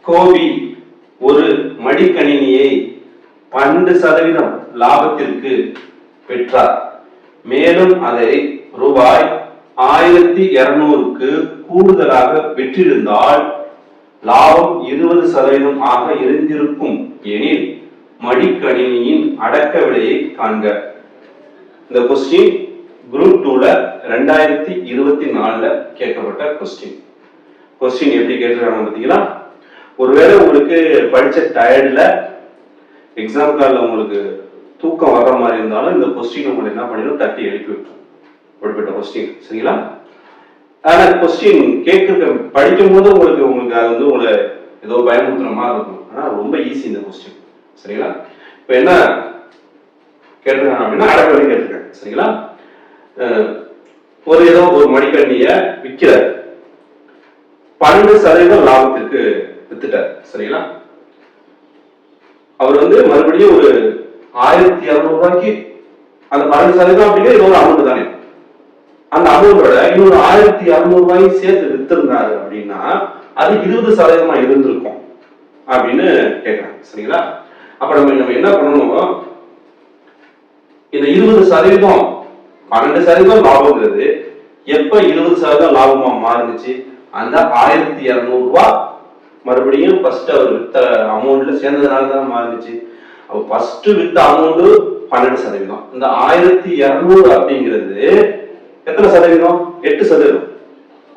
கோபி ஒரு மடிக்கணினியை 12% லாபத்திற்கு பெற்றார். மேலும் அதை ரூபாய் 1200க்கு கூடுதலாக பெற்றிருந்தால் லாபம் 20% ஆக இருந்திருக்கும் எனில் மடிக்கணினியின் அடக்க விலையை காண்க. இந்த கொஸ்டின் குரூப் 2ல 2024ல கேட்கப்பட்ட கொஸ்டின் எப்படி கேட்டிருக்காங்க பாத்தீங்களா? ஒருவேளை உங்களுக்கு படிச்ச டயர்ட்ல எக்ஸாம் கால்ல உங்களுக்கு தூக்கம் வர்ற மாதிரி இருந்தாலும் இந்த கொஸ்டின் உங்களுக்கு என்ன பண்ணிடும், தட்டி எழுப்பி விட்டுரும். அப்படிப்பட்ட கொஸ்டின், சரிங்களா? ஆனா கொஸ்டின் படிக்கும் போது உங்களுக்கு அது வந்து உங்களை ஏதோ பயமுறுத்துற மாதிரி இருக்கும். ஆனா ரொம்ப ஈஸி இந்த கொஸ்டின், சரிங்களா? இப்ப என்ன கேட்டிருக்காங்க அப்படின்னா அடக்க விலை கேட்டிருக்காங்க, சரிங்களா? ஏதோ ஒரு மடிக்கணினிய விற்கிறார், 12% லாபத்திற்கு வித்துட்டார், சரிங்களா? அவர் வந்து மறுபடியும் ஒரு 1200 ரூபாய்க்கு அந்த 12% அப்படிங்கிற இது ஒரு அமௌண்ட் தானே, அந்த அமௌண்டோட இன்னொரு 1200 ரூபாய் சேர்த்து வித்திருந்தாரு அப்படின்னா அது 20% இருந்திருக்கும் அப்படின்னு கேட்கிறாங்க, சரிங்களா? அப்ப நம்ம என்ன பண்ணணும், இந்த 20% 12% லாபம்ங்கிறது எப்ப 20% லாபமா மாறுச்சு, அந்த 1200 ரூபாய் மறுபடியும் ஃபர்ஸ்ட் அவர் வித்த அமௌண்ட்ல சேர்ந்ததுனால தான் மாறுச்சு. அப்ப ஃபர்ஸ்ட் வித்த அமௌண்ட் 12%. இந்த 1200 அப்படிங்கிறது எத்தனை சதவீதம்? 8%.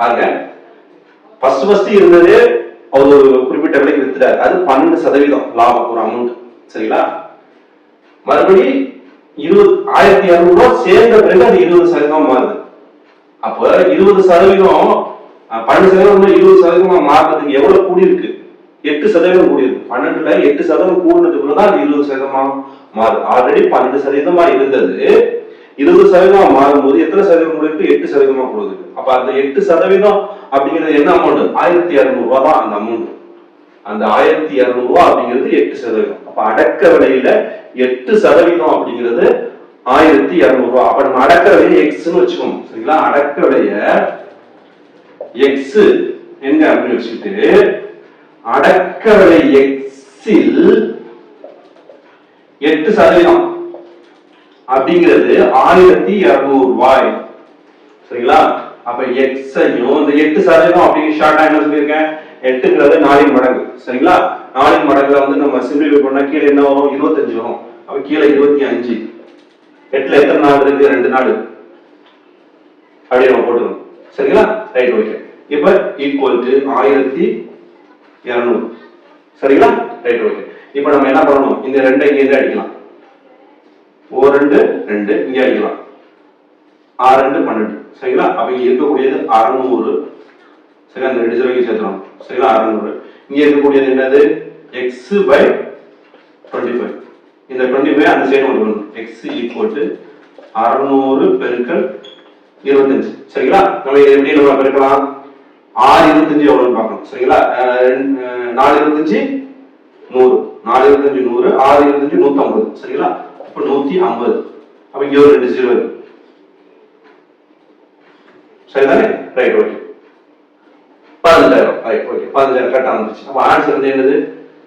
பாருங்க, ஃபர்ஸ்ட் இருந்தது அவர் ஒரு குறிப்பிட்ட விலைக்கு வித்துட்டாரு, அது 12% லாபம் ஒரு அமௌண்ட், சரிங்களா? மறுபடி 1200 ரூபாய் சேர்ந்த பிறகு அது 20% மாறுது. அப்ப 20% 12% 20% மாறுறதுக்கு எவ்வளவு கூடி இருக்கு? 8% கூடி இருக்கு. 12ல 8% கூடுனதுக்கு தான் அது 20% மாறுது. ஆல்ரெடி 12% இருந்தது, 20% மாறும்போது எத்தனை சதவீதம் கூடி இருக்கு? 8% கூடுது. அப்ப அந்த 8% அப்படிங்கிறது என்ன அமௌண்ட்? 1200 ரூபாய் தான் அந்த அமௌண்ட். அந்த 1200 ரூபாய் அப்படிங்கிறது 8%. அப்ப அடக்க விலையில 8% அப்படிங்கிறது 1200 ரூபாய். அப்ப நம்ம அடக்க விலையை எக்ஸ்ன்னு வச்சுக்கோங்க, சரிங்களா? அடக்க விலைய எக்ஸ் எங்க அப்படின்னு வச்சுக்கிட்டு அடக்க விலை எக்ஸில் 8% அப்படிங்கிறது 1200 ரூபாய், சரிங்களா? அப்ப எக்ஸையும் இந்த 8% அப்படிங்கிற ஷார்ட்டா என்ன சொல்லியிருக்கேன், 8ங்கிறது 4 மடங்கு, சரிங்களா? 4 மடங்குல வந்து நம்ம சிம்பிளிஃபை பண்ணா கீழே என்ன வரும்? 25 வரும். அப்ப கீழே 25. 8ல எத்தனை நாள் இருக்கு? 2 நாள் அப்படி நம்ம போட்டுக்கணும், சரிங்களா? Right, okay. இப்ப ஈக்குவல் டு 1200, சரிங்களா? Right, okay. இப்ப நம்ம என்ன பண்ணணும், இந்த 2 இங்க அடிக்கலாம். O2 2 இங்க அடிக்கலாம். R2 12, சரிங்களா? அப்ப இங்க இருக்கக்கூடியது 600, சரிங்களா? இந்த 2 0 சேர்த்துறோம், சரிங்களா? 600. இங்க இருக்கக்கூடியது என்னது? x by 25. இந்த 25 அந்த சைடு கொண்டு வரணும். x ஈக்குவல் டு 600 பெருக்கல் 25, சரிங்களா? நம்ம இதை எப்படி நம்ம பெருக்கலாம்? 625 எவ்வளவுன்னு பார்க்கணும், சரிங்களா? 425 100, 425 100, 625 150, சரிங்களா? அப்ப 150. அப்ப இங்க ஒரு 2 0 இருக்கு, சரிதானே? Right, okay. 15000, right, okay. 15000 கரெக்டா வந்துச்சு. அப்ப ஆன்சர் வந்து என்னது?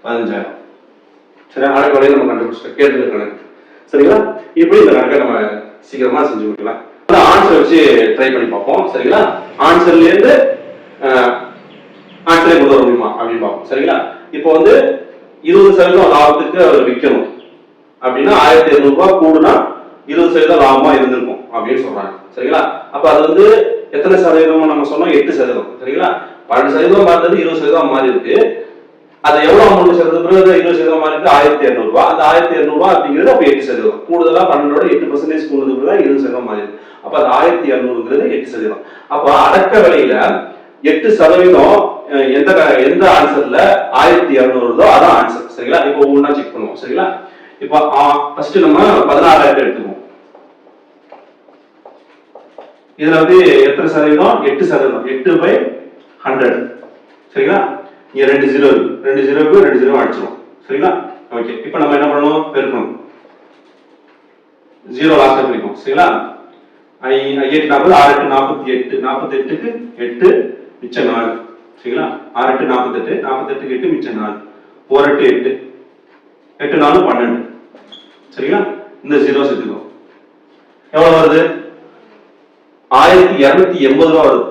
15000. சரி, அடக்க விலையை நம்ம கண்டுபிடிச்சிட்டோம், கேட்டு கணக்கு, சரிங்களா? இப்படி இந்த கணக்கை நம்ம சீக்கிரமா செஞ்சு கொடுக்கலாம். ஆன்சர் வச்சு ட்ரை பண்ணி பார்ப்போம், சரிங்களா? ஆன்சர்ல இருந்து ஆன்சரை கொண்டு வர முடியுமா அப்படின்னு பார்ப்போம், சரிங்களா? இப்போ வந்து 20% லாபத்துக்கு அவர் விற்கணும் அப்படின்னா 1200 ரூபாய் கூடுனா 20% லாபமா இருந்திருக்கும் அப்படின்னு சொல்றாங்க, சரிங்களா? அப்ப அது வந்து எத்தனை சதவீதம் நம்ம சொன்னோம்? 8%, சரிங்களா? 12% மாறுறது 20% மாறி இருக்கு. அது எவ்வளவு அமௌண்ட் சேர்ந்த பிறகு 20% மாறி இருக்கு? 1200 ரூபாய். அந்த 1200 ரூபாய் அப்படிங்கிறது அப்ப 8%. கூடுதலா 12ஓட 8% கூடுனது பிறகு 20% மாறி இருக்கு. அப்ப அது 1200ங்கிறது 8%. அப்ப அடக்க விலையில 8% எந்த ஆன்சர்ல 1200 அதான் ஆன்சர், சரிங்களா? இப்போ ஒவ்வொன்றா செக் பண்ணுவோம், சரிங்களா? இப்போ ஃபர்ஸ்ட் நம்ம 16000 எடுத்துக்குவோம். இதுல வந்து எத்தனை சதவீதம்? 8%. 8 by 100, சரிங்களா? இங்க 2 0 இருக்கு, 2 0க்கு 2 0 அடிச்சிரும், சரிங்களா? ஓகே. இப்போ நம்ம என்ன பண்ணணும்? பெருக்கணும். 0 லாஸ்ட்ல பிரிக்கும், சரிங்களா? 8 40, 6 8 48, 48க்கு 8 மிச்சம் 4, சரிங்களா? 6 8 48, 48 8 மிச்சம் 4, 4 8 8, 8 4 12. சரிங்களா? இந்த 0 சேர்த்துக்கோ. எவ்வளவு வருது? 1280 ரூபா வருது.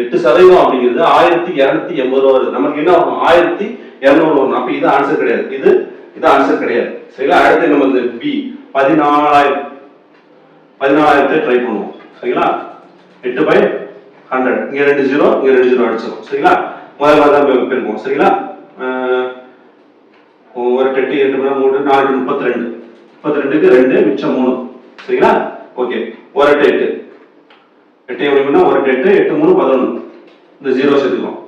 8% அப்படிங்கிறது 1280 ரூபா வருது. நமக்கு என்ன ஆகும்? 1200 வரும். அப்ப இது ஆன்சர் கிடையாது. இது ஆன்சர் கிடையாது. சரிங்களா? அடுத்து நம்ம இந்த பி 14,000 ட்ரை பண்ணுவோம். சரிங்களா? 8/100. இங்க 2 0, இங்க 2 0 அடிச்சிடும். சரிங்களா? முதல்ல தான் பெருக்கும். சரிங்களா? 1 8 8 3 4 32. 32க்கு 2 மிச்சம் 3. சரிங்களா? ஓகே. 1 8 8. 8 எவ்வளவுனா 1 8 8 3 11. இந்த 0 சேர்த்துக்கணும்.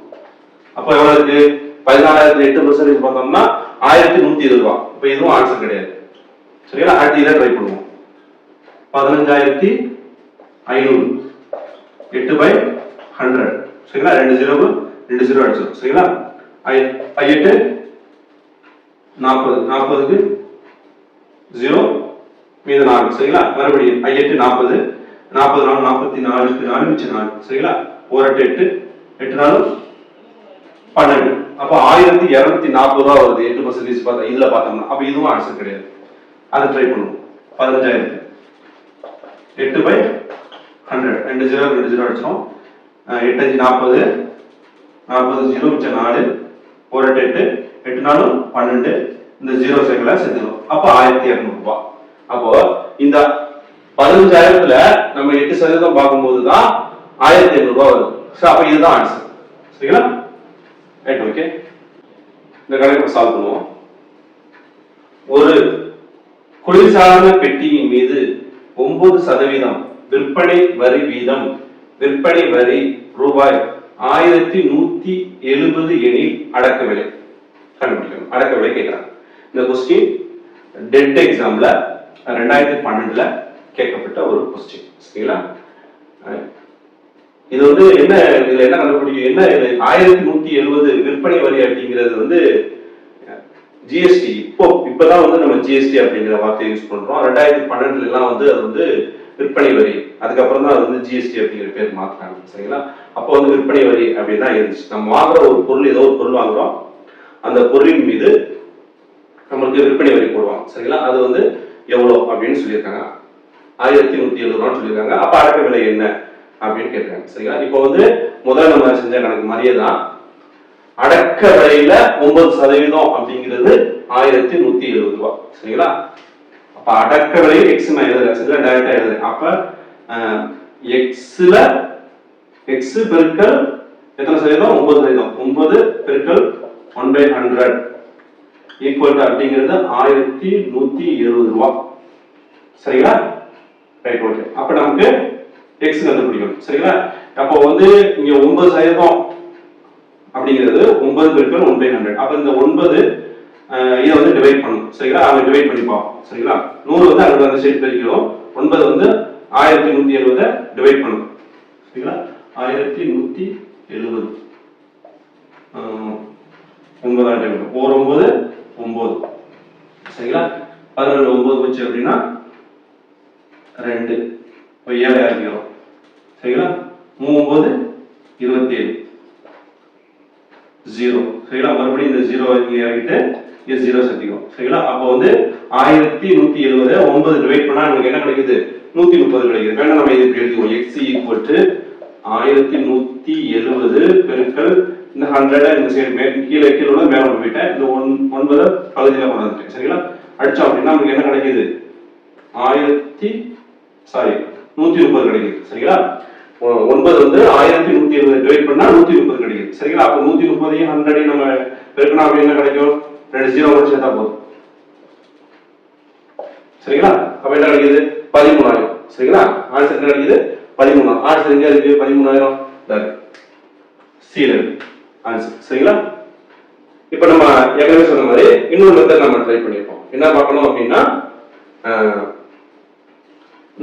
அப்ப எவ்வளவு இருக்கு? 14,8% பார்த்தோம்னா 1120 ரூபாய். இப்ப இதுவும் ஆன்சர் கிடையாது. சரிங்களா? அடுத்து இதை ட்ரை பண்ணுவோம். 15,500. 8/100. சரிங்களா? 2 0 அடிச்சிடும். சரிங்களா? 8 40. 40க்கு 0 மீது 4. சரிங்களா? மறுபடியும் 8 40. 40 44 4 மிச்சம் 4. சரிங்களா? 1 8 8 8 4 12. அப்ப 1240 ரூபாய் வருது. 8% பார்த்தா இதுல பார்த்தோம்னா அப்ப இதுவும் ஆன்சர் கிடையாது. அதை ட்ரை பண்ணுவோம். 15,000 8/100. 2 0 அடிச்சோம். 8 5 40. 40 0 மிச்சம் 4. 1 8 8 4 12. இந்த 0 சேர்க்கல சேர்த்துக்கணும். அப்ப 1200 ரூபாய். அப்போ இந்த 15,000த்துல நம்ம 8% பார்க்கும்போது தான் 1200 ரூபாய் வருது. அப்ப இதுதான் ஆன்சர். சரிங்களா? Right, okay. இந்த கணக்கு சால்வ் பண்ணுவோம். ஒரு குளிர்சாதன பெட்டியின் மீது 9% விற்பனை வரி வீதம், விற்பனை வரி ரூபாய் 1170 எனில் அடக்க விலை கண்டுபிடிக்கணும். அடக்க விலை கேட்கிறாங்க. இந்த கொஸ்டின் டெட் எக்ஸாம்ல 2012ல கேட்கப்பட்ட ஒரு கொஸ்டின். சரிங்களா? இது வந்து என்ன, இதுல என்ன கண்டுபிடிக்கும்? என்ன 1170 விற்பனை வரி அப்படிங்கிறது ஜிஎஸ்டி. இப்பதான் நம்ம ஜிஎஸ்டி அப்படிங்கிற வார்த்தையை யூஸ் பண்றோம். 2012 எல்லாம் அது விற்பனை வரி, அதுக்கப்புறம் தான் அது ஜிஎஸ்டி அப்படிங்கிற பேர் மாத்தினாங்க. சரிங்களா? அப்போ விற்பனை வரி அப்படிதான் இருந்துச்சு. நம்ம வாங்குற ஒரு பொருள், ஏதோ ஒரு பொருள் வாங்குறோம், அந்த பொருளின் மீது நம்மளுக்கு விற்பனை வரி போடுவாங்க. சரிங்களா? அது எவ்வளவு அப்படின்னு சொல்லியிருக்காங்க. 1170 ரூபான்னு சொல்லியிருக்காங்க. அப்ப அடக்க விலை என்ன அப்படின்னு கேட்கிறாங்க. சரிங்களா? இப்போ முதல்ல நம்ம செஞ்ச கணக்கு மாதிரியே தான் அடக்க விலையில 9% அப்படிங்கிறது 1170 ரூபாய். சரிங்களா? அப்ப அடக்க விலை எக்ஸ் நான் எழுதுறேன், டைரக்டா எழுதுறேன். அப்ப எக்ஸ்ல எக்ஸ் பெருக்கல் எத்தனை சதவீதம்? 9%. 9 பெருக்கல் 1/100 ஈக்குவல் அப்படிங்கிறது 1170 ரூபாய். சரிங்களா? Right, okay. அப்ப நமக்கு எக்ஸ் கண்டுபிடிக்கணும். சரிங்களா? அப்போ இங்க 9% அப்படிங்கிறது 9 பெருக்கல் 1/100. அப்ப இந்த 9 இதை டிவைட் பண்ணணும். சரிங்களா? அவங்க டிவைட் பண்ணி பார்ப்போம். சரிங்களா? 100 அங்க அந்த சைடு பெருக்கிறோம். 9 1170 டிவைட் பண்ணணும். சரிங்களா? 1170 9 ஒரு 9 9. சரிங்களா? 11 9 போச்சு அப்படின்னா 2 7 இறக்கிறோம். சரிங்களா? 39 27 0. சரிங்களா? மறுபடியும் இந்த 0 இறக்கிட்டு இங்க 0 சேர்த்திக்கும். சரிங்களா? அப்போ 1170 9 டிவைட் பண்ணா நமக்கு என்ன கிடைக்குது? 130 கிடைக்குது. வேணா நம்ம இது எழுதிக்குவோம். x ஈக்குவல் டு 1170 பெருக்கல் இந்த 100 இந்த சைடு கீழே உள்ள மேல போயிட்டேன். இந்த 9 பகுதியில கொண்டு வந்துட்டேன். சரிங்களா? அடிச்சோம் அப்படின்னா நமக்கு என்ன கிடைக்குது? 130 கிடைக்குது. சரிங்களா? 9 1170 டிவைட் பண்ணா 130 கிடைக்குது. சரிங்களா? அப்ப 130 100 நம்ம பெருக்கணும் அப்படி என்ன கிடைக்கும்? 2 0 மட்டும் சேர்த்தா போதும். சரிங்களா? அப்ப என்ன கிடைக்குது? 13,000. சரிங்களா? ஆன்சர் என்ன கிடைக்குது? 13,000. ஆன்சர் எங்க இருக்கு? 13,000 சீல ஆன்சர். சரிங்களா? இப்ப நம்ம ஏற்கனவே சொன்ன மாதிரி இன்னொரு மெத்தட் நம்ம ட்ரை பண்ணிருக்கோம். என்ன பார்க்கணும் அப்படின்னா,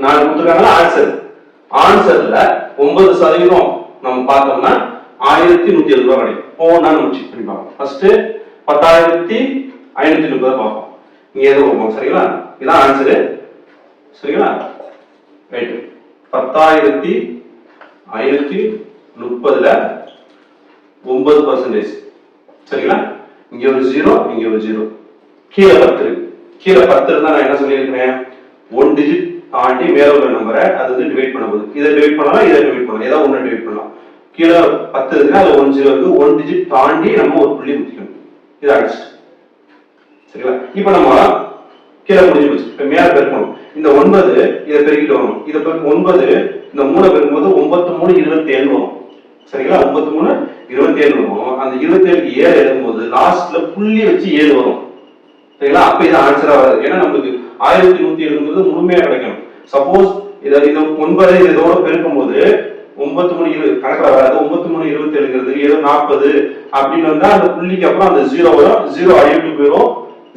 நான் கொடுத்துருக்காங்களா ஆன்சர்ல 9% நம்ம பார்த்தோம்னா 1170 ரூபாய் கிடைக்கும். நான் செக் பண்ணி பார்ப்போம். ஃபர்ஸ்ட் 10,530 பார்ப்போம். இங்க எது பார்ப்போம். சரிங்களா? இதான் ஆன்சரு. சரிங்களா? ரைட். 10,530ல 9%. சரிங்களா? இங்க ஒரு 0, இங்க ஒரு 0. கீழே 10 இருக்கு. கீழே 10 இருந்தா நான் என்ன சொல்லியிருக்கிறேன், 1 டிஜிட் தாண்டி மேல உள்ள நம்பரை அது வந்து டிவைட் பண்ண போகுது. இதை டிவைட் பண்ணலாம், இதை டிவைட் பண்ணலாம், ஏதாவது ஒண்ணு டிவைட் பண்ணலாம். கீழே 10 இருக்குன்னா அதுல 1 0 இருக்கு. 1 டிஜிட் தாண்டி நம்ம ஒரு புள்ளி குத்திக்கணும். இதை அடிச்சு. சரிங்களா? இப்ப நம்ம கீழே முடிஞ்சு போச்சு. இப்ப மேல பெருக்கணும். இந்த 9 இதை பெருக்கிட்டு வரணும். இதை 9 இந்த 3 பெருக்கும்போது 93 27 வரும். சரிங்களா? 93 27 வரும். அந்த 27க்கு 7 எழுதும்போது லாஸ்ட்ல புள்ளி வச்சு 7 வரும். சரிங்களா? அப்ப இது ஆன்சரா வராது. ஏன்னா நம்மளுக்கு 1170 முழுமையா கிடைக்கும். சப்போஸ் இதை 9 இதோட பெருக்கும் போது 93 கணக்குல வராது. 93 27ங்கிறது ஏதோ 40 அப்படின்னு வந்தா அந்த புள்ளிக்கு அப்புறம் அந்த 0 வரும். 0 அழிவிட்டு போயிடும்.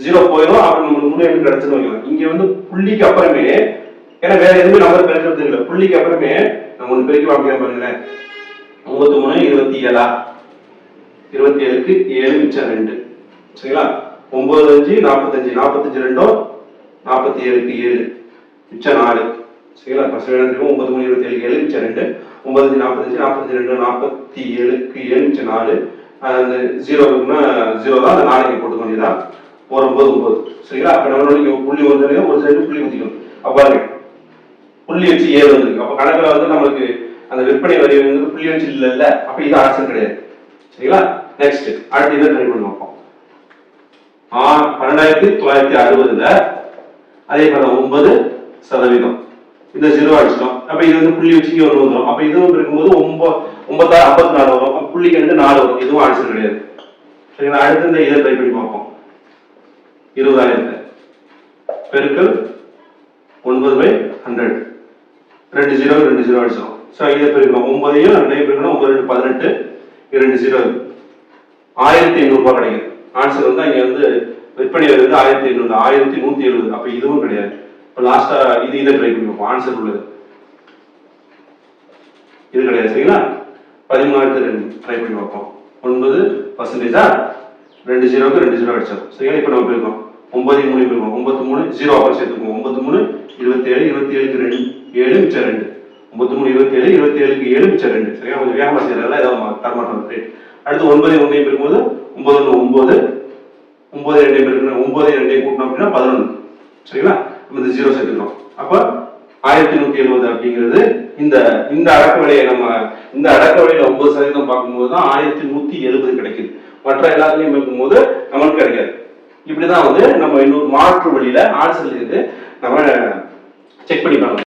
0 போயிடும். அப்புறம் நம்மளுக்கு முழு எண் கிடைச்சுன்னு வைக்கலாம். இங்க வந்து புள்ளிக்கு அப்புறமே, ஏன்னா வேற எதுவுமே நம்பர் பெருக்கிறது இல்லை, புள்ளிக்கு அப்புறமே நம்ம ஒண்ணு பெருக்கி வாங்க பாருங்களேன். 93 27 27க்கு 7 மிச்சம் 2. சரிங்களா? 9 5 45 45 2 47க்கு 7 மிச்சம் 4. சரிங்களா? ஃபர்ஸ்ட் எழுதிருக்கோம். 9 3 27க்கு 7 மிச்சம் 2. 9 45 45 2 47க்கு 7 மிச்சம் 4. அந்த 0 இருக்குன்னா 0 தான். அந்த 4 போட்டுக்க வேண்டியதான். 9 9. சரிங்களா? அப்ப நம்ம புள்ளி வந்து ஒரு சைடு புள்ளி குத்திக்கணும். அப்ப பாருங்க, புள்ளி வச்சு 7 வந்துருக்கு. அப்ப கணக்குல வந்து நம்மளுக்கு அந்த விற்பனை வரி வந்து புள்ளி வச்சு இல்ல. அப்ப இது ஆன்சர் கிடையாது. சரிங்களா? நெக்ஸ்ட் அடுத்து இதை ட்ரை பண்ணி பார்ப்போம். 12960ல அதே மாதிரி 9%. இந்த 0 அடிச்சிட்டோம். அப்ப இது வந்து புள்ளி வச்சு இங்க வந்துடும். அப்ப இதுவும் இருக்கும்போது 9 54 வரும். அப்ப புள்ளிக்கு 4 வரும். இதுவும் ஆன்சர் கிடையாது. சரிங்களா? அடுத்து இந்த இதை ட்ரை பண்ணி பார்ப்போம். 20,000 பெருக்கல் 9/100. 2 0 2 0 அடிச்சோம். சோ இதை பெருக்கணும். 9ஐயும் 2ஐயும் பெருக்கணும். 9 2 18. 2 0 1500 ரூபாய் கிடைக்கும். ஆன்சர் வந்து இங்க வந்து விற்பனை வந்து 1500 1170. அப்ப இதுவும் கிடையாது. இப்ப லாஸ்டா இதை ட்ரை பண்ணி பார்ப்போம். ஆன்சர் உள்ளது இது கிடையாது. சரிங்களா? 13,000 ட்ரை பண்ணி பார்ப்போம். 9%. 2 0க்கு 2 0 அடிச்சோம். சரிங்களா? இப்ப நம்ம பெருக்கணும். 9 3 பெருக்கணும். 93 0 அப்புறம் சேர்த்துக்குவோம். 93 27 27க்கு 2 7 மிச்சம் 2. 93 27 27க்கு 7 மிச்சம் 2. சரியா? கொஞ்சம் வேகமா செய்யறதுல ஏதாவது தரமாட்டோம். அடுத்து 9 1 பெருக்கும்போது 9 9 9 2 பெருக்கணும். 9 2 கூட்டணும் அப்படின்னா 11. சரிங்களா? நம்ம இந்த 0 சேர்த்துக்கிறோம். அப்ப 1170 அப்படிங்கிறது இந்த இந்த அடக்க விலையை நம்ம இந்த அடக்க விலையில 9% பார்க்கும்போது தான் 1170 கிடைக்குது. மற்ற எல்லாத்துலயும் பார்க்கும்போது நமக்கு கிடைக்காது. இப்படிதான் வந்து நம்ம இன்னொரு மாற்று வழியில ஆன்சர்ல இருந்து நம்ம செக் பண்ணி பார்க்கணும்.